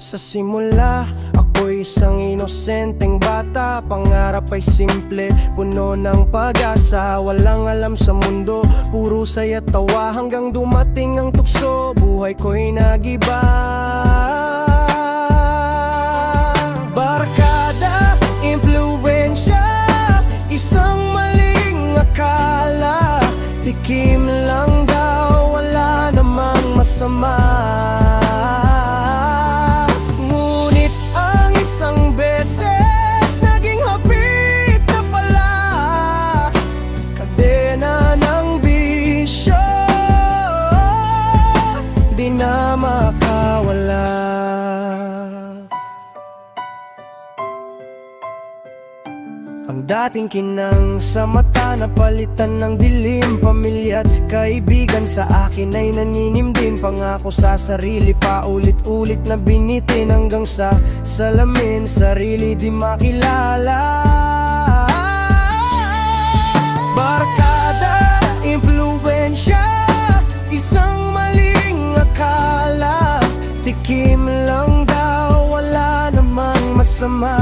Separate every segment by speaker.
Speaker 1: Sa simula, ako'y isang inosenteng bata. Pangarap ay simple, puno ng pag-asa. Walang alam sa mundo, puro saya tawa. Hanggang dumating ang tukso, buhay ko'y nagiba. Barkada, impluwensya, isang maling akala. Tikim lang daw, wala namang masama. Ang dating kinang sa mata, napalitan ng dilim. Pamilya at kaibigan sa akin ay naninimdim. Pangako sa sarili, paulit-ulit na binitin. Hanggang sa salamin, sarili di makilala. Barkada, impluwensya, isang maling akala. Tikim lang daw, wala namang masama.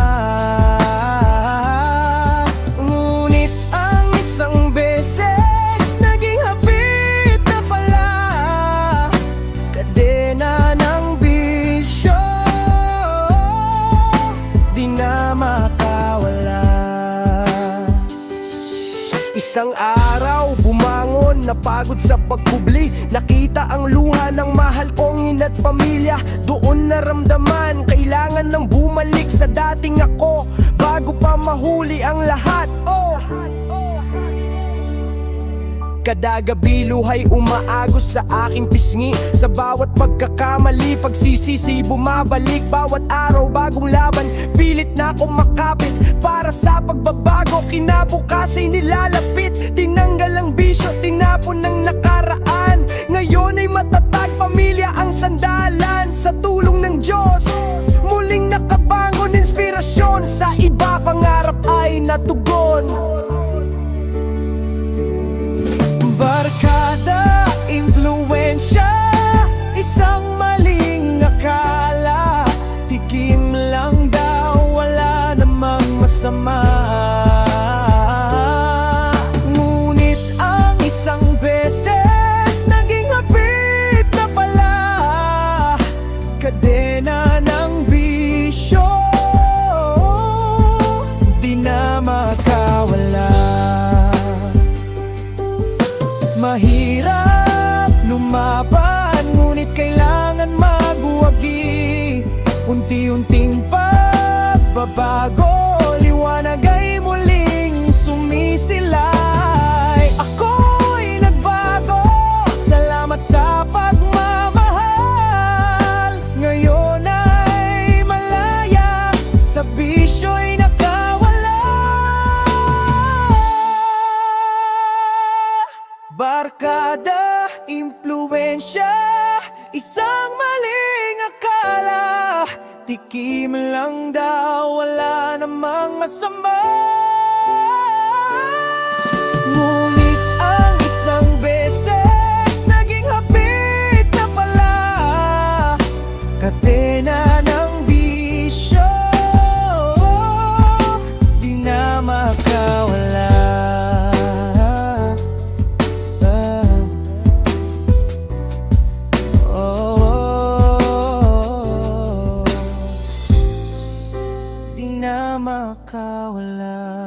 Speaker 1: Isang araw, bumangon, napagod sa pagkubli. Nakita ang luha ng mahal kong ina't pamilya. Doon naramdaman, kailangan ng bumalik sa dating ako, bago pa mahuli ang lahat. Kada gabi luhay umaagos sa aking pisngi. Sa bawat pagkakamali, pagsisisi bumabalik. Bawat araw bagong laban, pilit na akong makapit para sa pagbabago. Kinabukasan nilalapit, tinanggal ang bisyo, tinapon ng nakaraan. Ngayon ay matatag, pamilya ang sandalan. Sa tulong ng Diyos, muling nakabangon. Inspirasyon sa iba, pangarap ay natugon. Barkada, impluwensya, isang maling akala. Tikim lang daw, wala namang masama. Ngunit ang isang beses, naging hapit na pala. Kadena ng bisyo, di na makawala. Mahirap lumaban, ngunit kailangan magwagi. Unti-unting pagbabago, liwanag ay muling sumisilay. Ako'y nagbago, salamat sa pagmamahal. Ngayon ay malaya, sa bisyo'y barkada, impluwensya, isang maling akala. Tikim lang daw, wala namang masama. Ngunit ang isang beses, naging hapit na pala. Kadena ng bisyo, di na makawala. Makawala.